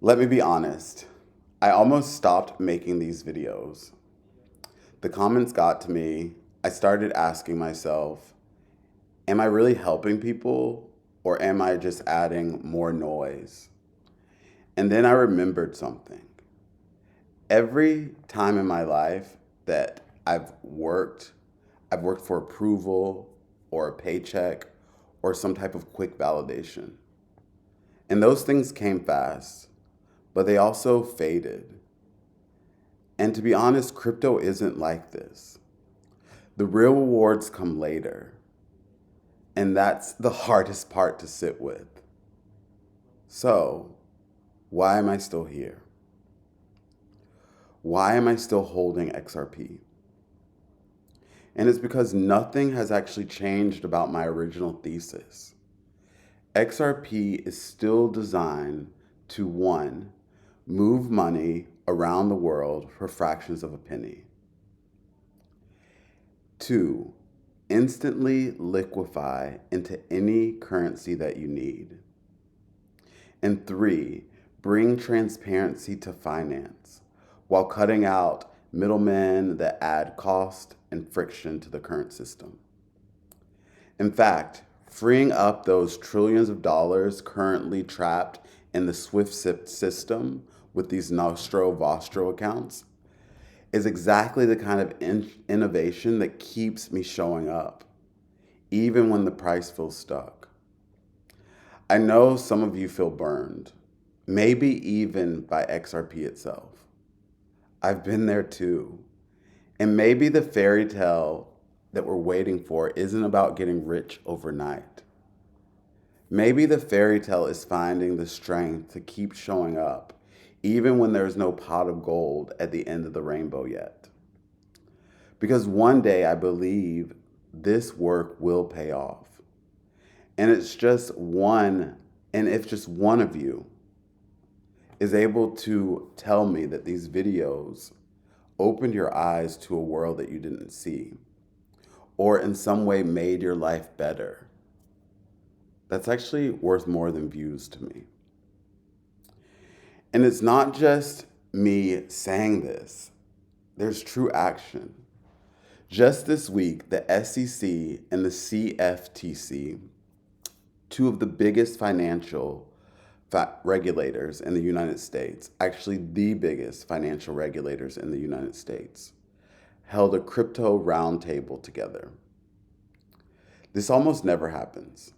Let me be honest. I almost stopped making these videos. The comments got to me. I started asking myself, am I really helping people or am I just adding more noise? And then I remembered something. Every time in my life that I've worked for approval or a paycheck or some type of quick validation. And those things came fast, but they also faded. And to be honest, crypto isn't like this. The real rewards come later. And that's the hardest part to sit with. So, why am I still here? Why am I still holding XRP? And it's because nothing has actually changed about my original thesis. XRP is still designed to one, move money around the world for fractions of a penny. Two, instantly liquefy into any currency that you need. And three, bring transparency to finance while cutting out middlemen that add cost and friction to the current system. In fact, freeing up those trillions of dollars currently trapped in the SWIFT system with these Nostro Vostro accounts is exactly the kind of innovation that keeps me showing up, even when the price feels stuck. I know some of you feel burned, maybe even by XRP itself. I've been there too. And maybe the fairy tale that we're waiting for isn't about getting rich overnight. Maybe the fairy tale is finding the strength to keep showing up, even when there's no pot of gold at the end of the rainbow yet. Because one day I believe this work will pay off. And it's just one, and if just one of you is able to tell me that these videos opened your eyes to a world that you didn't see, or in some way made your life better, that's actually worth more than views to me. And it's not just me saying this, there's true action. Just this week, the SEC and the CFTC, two of the biggest financial regulators in the United States, actually the biggest financial regulators in the United States, held a crypto roundtable together. This almost never happens.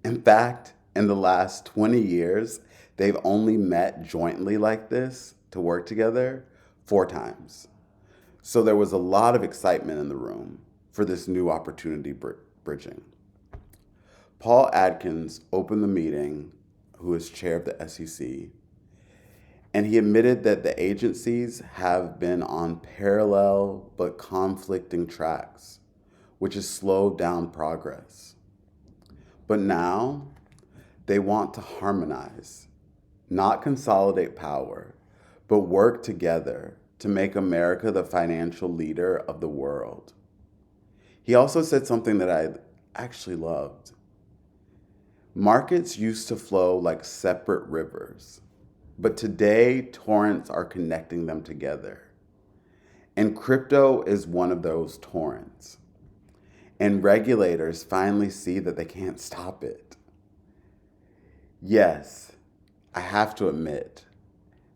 In fact, in the last 20 years, they've only met jointly like this to work together 4 times. So there was a lot of excitement in the room for this new opportunity bridging. Paul Adkins opened the meeting, who is chair of the SEC, and he admitted that the agencies have been on parallel but conflicting tracks, which has slowed down progress. But now they want to harmonize, not consolidate power, but work together to make America the financial leader of the world. He also said something that I actually loved. Markets used to flow like separate rivers, but today torrents are connecting them together. And crypto is one of those torrents. And regulators finally see that they can't stop it. Yes, I have to admit,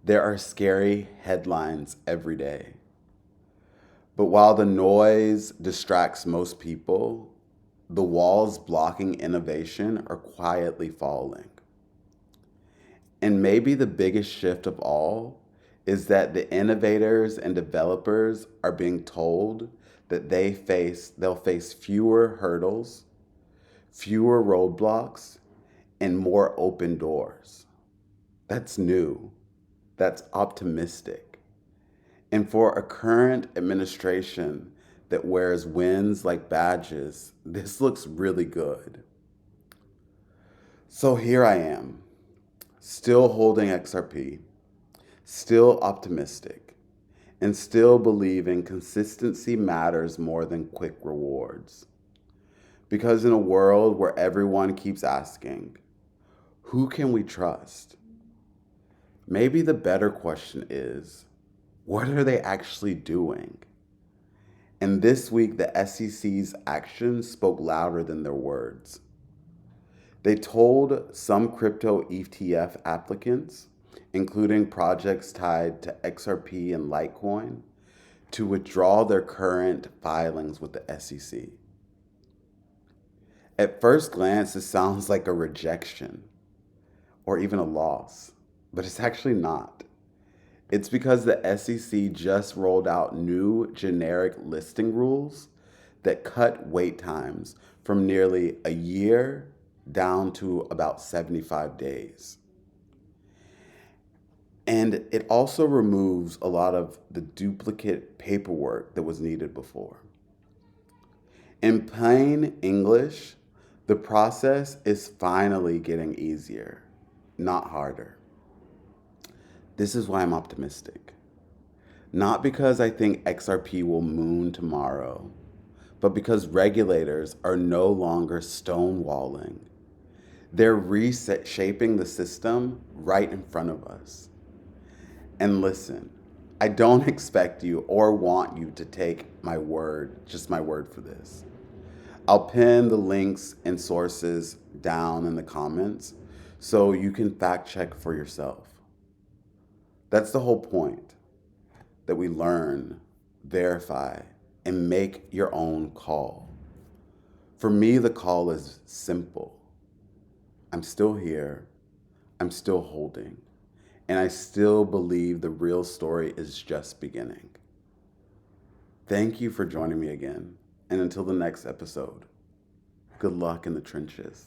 there are scary headlines every day. But while the noise distracts most people, the walls blocking innovation are quietly falling. And maybe the biggest shift of all is that the innovators and developers are being told that they'll face fewer hurdles, fewer roadblocks, and more open doors. That's new. That's optimistic. And for a current administration that wears wins like badges, this looks really good. So here I am, still holding XRP, still optimistic, and still believing consistency matters more than quick rewards. Because in a world where everyone keeps asking, who can we trust? Maybe the better question is, what are they actually doing? And this week, the SEC's actions spoke louder than their words. They told some crypto ETF applicants, including projects tied to XRP and Litecoin, to withdraw their current filings with the SEC. At first glance, it sounds like a rejection or even a loss, but it's actually not. It's because the SEC just rolled out new generic listing rules that cut wait times from nearly a year down to about 75 days. And it also removes a lot of the duplicate paperwork that was needed before. In plain English, the process is finally getting easier, not harder. This is why I'm optimistic. Not because I think XRP will moon tomorrow, but because regulators are no longer stonewalling. They're reshaping the system right in front of us. And listen, I don't expect you or want you to take my word, just my word for this. I'll pin the links and sources down in the comments so you can fact check for yourself. That's the whole point, that we learn, verify, and make your own call. For me, the call is simple. I'm still here, I'm still holding, and I still believe the real story is just beginning. Thank you for joining me again, and until the next episode, good luck in the trenches.